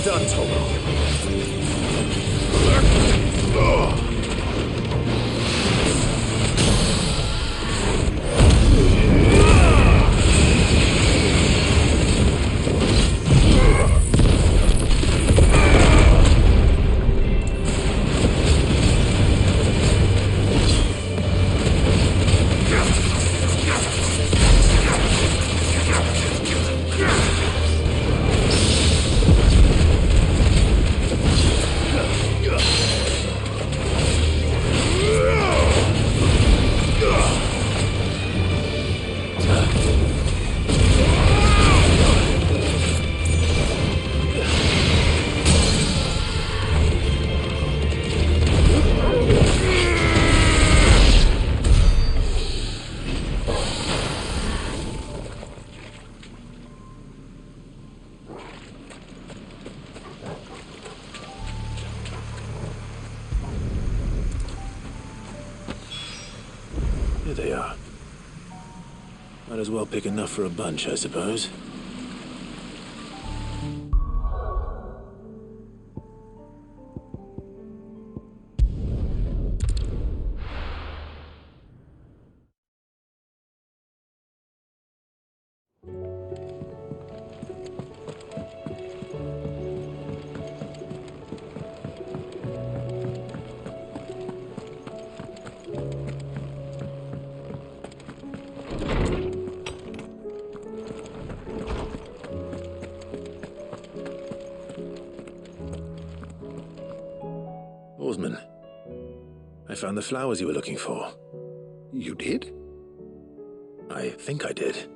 Well done, Toro. Here they are. Might as well pick enough for a bunch, I suppose. Oarsman, I found the flowers you were looking for. You did? I think I did.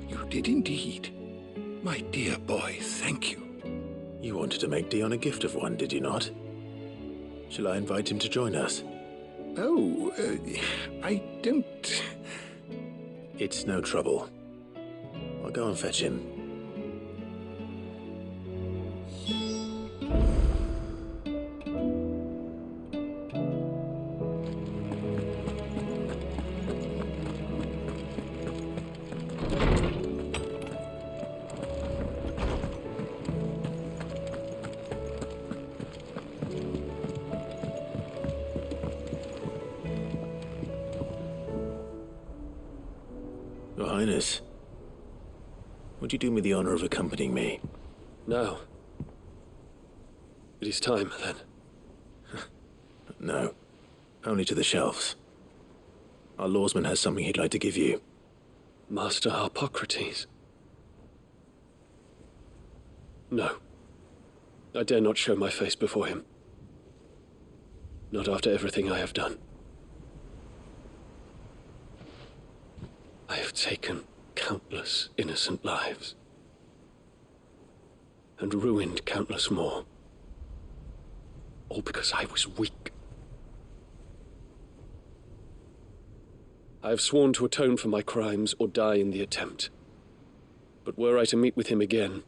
You did indeed. My dear boy, thank you. You wanted to make Dion a gift of one, did you not? Shall I invite him to join us? Oh, I don't... It's no trouble. I'll go and fetch him. Your Highness, would you do me the honor of accompanying me? No. It is time, then. No, only to the shelves. Our lawsman has something he'd like to give you. Master Harpocrates. No. I dare not show my face before him. Not after everything I have done. I have taken countless innocent lives. And ruined countless more. All because I was weak. I have sworn to atone for my crimes or die in the attempt. But were I to meet with him again,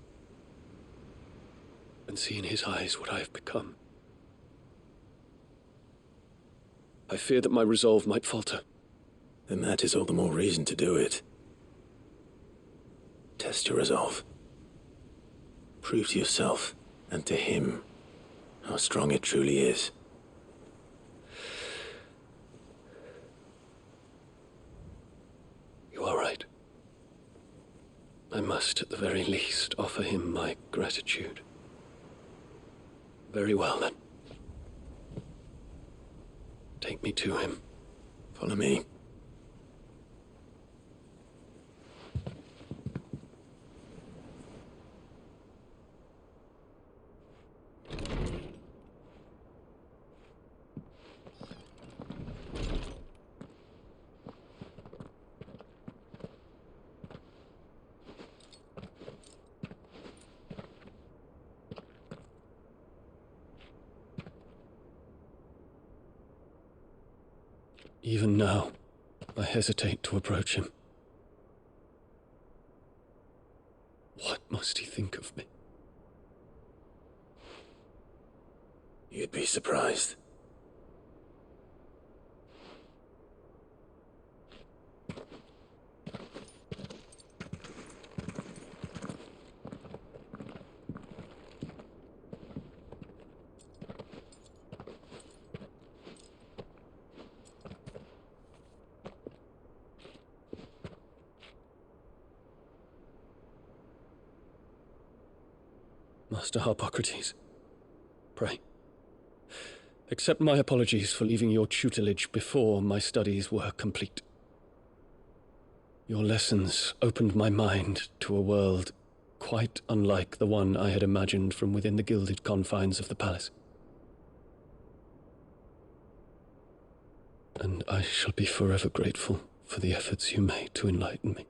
and see in his eyes what I have become, I fear that my resolve might falter. Then that is all the more reason to do it. Test your resolve. Prove to yourself, and to him, how strong it truly is. You are right. I must, at the very least, offer him my gratitude. Very well, then. Take me to him. Follow me. Even now, I hesitate to approach him. What must he think of me? You'd be surprised. Master Harpocrates, pray, accept my apologies for leaving your tutelage before my studies were complete. Your lessons opened my mind to a world quite unlike the one I had imagined from within the gilded confines of the palace. And I shall be forever grateful for the efforts you made to enlighten me.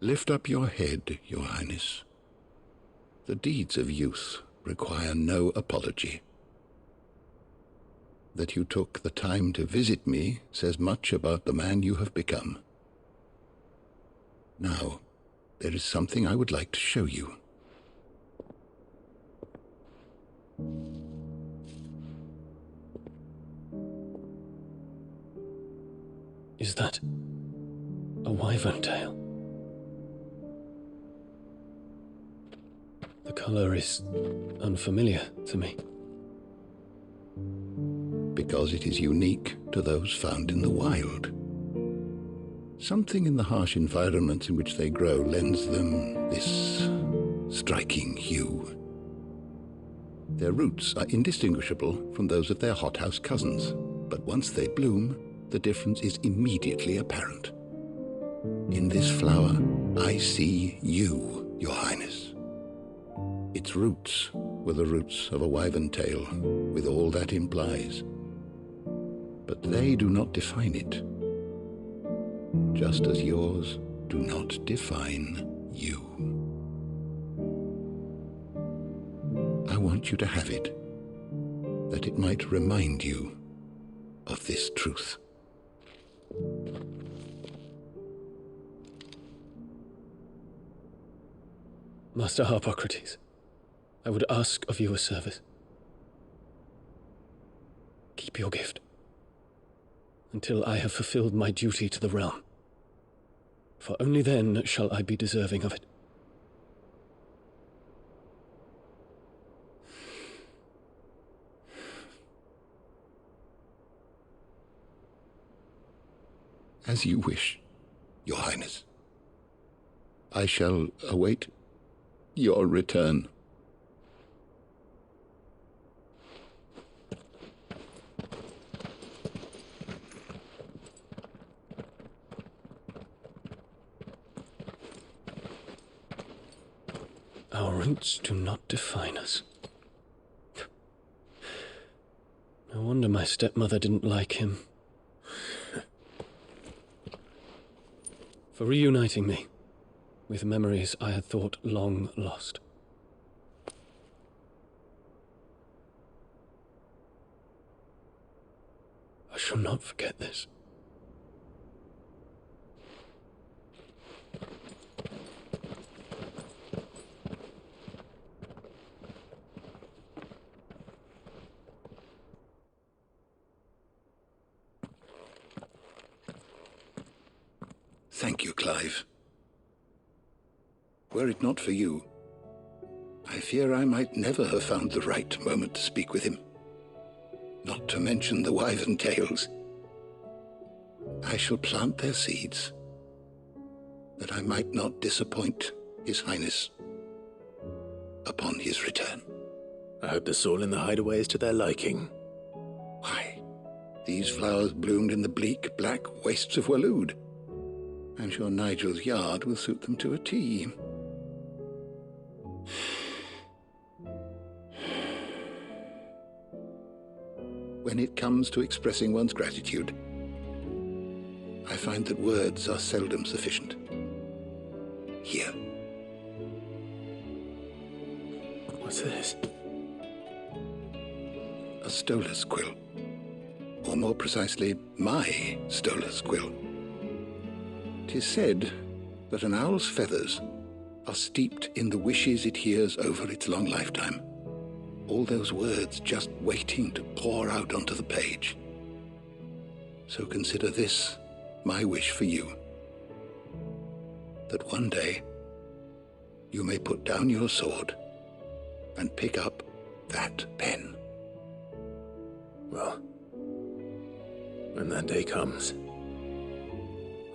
Lift up your head, Your Highness. The deeds of youth require no apology. That you took the time to visit me says much about the man you have become. Now, there is something I would like to show you. Is that a wyvern tail? The color is unfamiliar to me. Because it is unique to those found in the wild. Something in the harsh environments in which they grow lends them this striking hue. Their roots are indistinguishable from those of their hothouse cousins, but once they bloom, the difference is immediately apparent. In this flower, I see you, Your Highness. Its roots were the roots of a wyvern tail, with all that implies. But they do not define it, just as yours do not define you. I want you to have it, that it might remind you of this truth. Master Harpocrates, I would ask of you a service. Keep your gift until I have fulfilled my duty to the realm, for only then shall I be deserving of it. As you wish, Your Highness. I shall await your return. Our roots do not define us. No wonder my stepmother didn't like him. For reuniting me with memories I had thought long lost. I shall not forget this. Thank you, Clive. Were it not for you, I fear I might never have found the right moment to speak with him. Not to mention the wyvern tales. I shall plant their seeds, that I might not disappoint His Highness upon his return. I hope the soil in the hideaway is to their liking. Why, these flowers bloomed in the bleak, black wastes of Waloed. I'm sure Nigel's yard will suit them to a T. When it comes to expressing one's gratitude, I find that words are seldom sufficient. Here. What's this? A stolas quill. Or more precisely, my stolas quill. 'Tis said that an owl's feathers are steeped in the wishes it hears over its long lifetime. All those words just waiting to pour out onto the page. So consider this my wish for you. That one day you may put down your sword and pick up that pen. Well, when that day comes,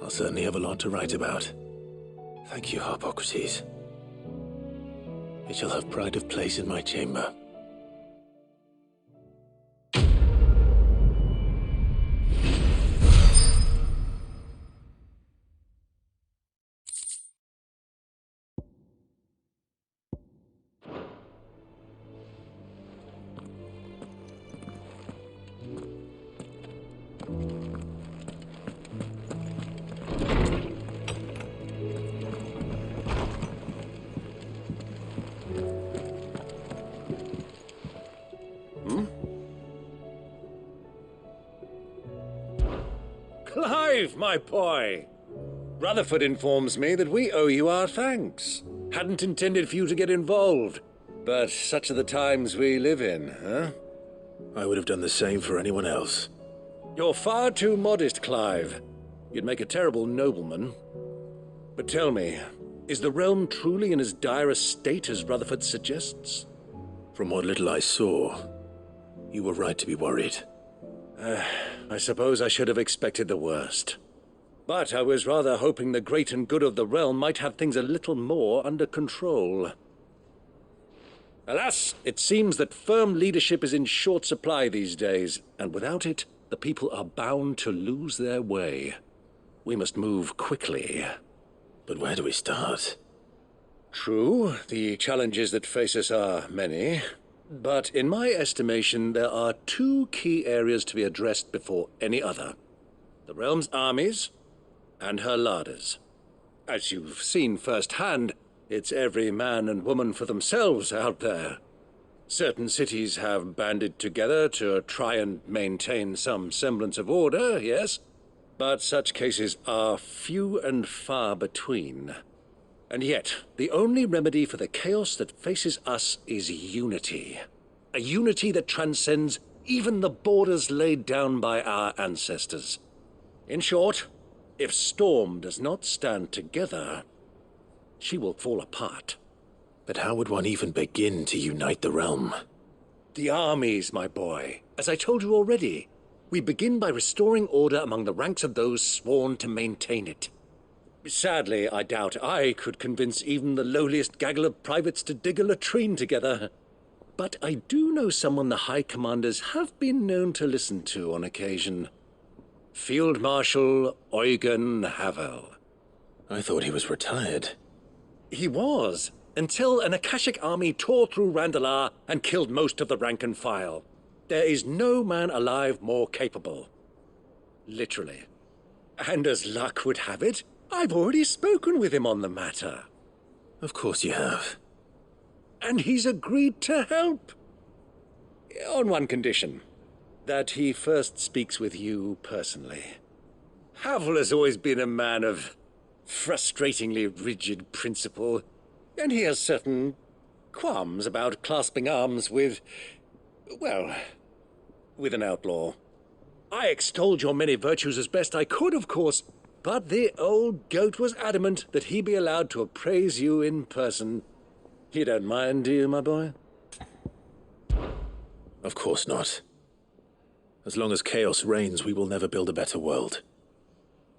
I'll certainly have a lot to write about. Thank you, Harpocrates. It shall have pride of place in my chamber. Clive, my boy! Rutherford informs me that we owe you our thanks. Hadn't intended for you to get involved, but such are the times we live in, huh? I would have done the same for anyone else. You're far too modest, Clive. You'd make a terrible nobleman. But tell me, is the realm truly in as dire a state as Rutherford suggests? From what little I saw, you were right to be worried. I suppose I should have expected the worst. But I was rather hoping the great and good of the realm might have things a little more under control. Alas, it seems that firm leadership is in short supply these days, and without it, the people are bound to lose their way. We must move quickly. But where do we start? True, the challenges that face us are many. But in my estimation, there are two key areas to be addressed before any other. The realm's armies and her larders. As you've seen firsthand, it's every man and woman for themselves out there. Certain cities have banded together to try and maintain some semblance of order, yes, but such cases are few and far between. And yet, the only remedy for the chaos that faces us is unity. A unity that transcends even the borders laid down by our ancestors. In short, if Storm does not stand together, she will fall apart. But how would one even begin to unite the realm? The armies, my boy. As I told you already, we begin by restoring order among the ranks of those sworn to maintain it. Sadly, I doubt I could convince even the lowliest gaggle of privates to dig a latrine together. But I do know someone the High Commanders have been known to listen to on occasion. Field Marshal Eugen Havel. I thought he was retired. He was, until an Akashic army tore through Randalar and killed most of the rank and file. There is no man alive more capable. Literally. And as luck would have it, I've already spoken with him on the matter. Of course you have. And he's agreed to help. On one condition. That he first speaks with you personally. Havel has always been a man of frustratingly rigid principle, and he has certain qualms about clasping arms with, well, with an outlaw. I extolled your many virtues as best I could, of course, but the old goat was adamant that he be allowed to appraise you in person. You don't mind, do you, my boy? Of course not. As long as chaos reigns, we will never build a better world.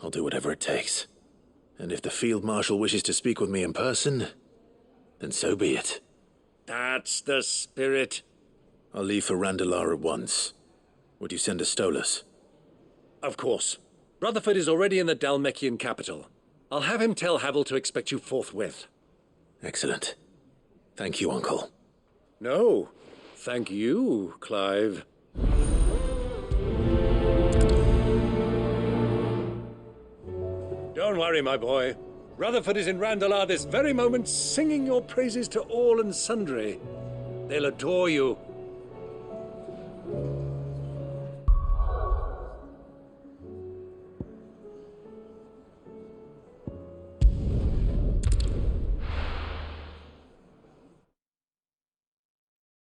I'll do whatever it takes. And if the Field Marshal wishes to speak with me in person, then so be it. That's the spirit. I'll leave for Randalar at once. Would you send a Stolas? Of course. Rutherford is already in the Dalmekian capital. I'll have him tell Havel to expect you forthwith. Excellent. Thank you, Uncle. No, thank you, Clive. Don't worry, my boy. Rutherford is in Randalar this very moment, singing your praises to all and sundry. They'll adore you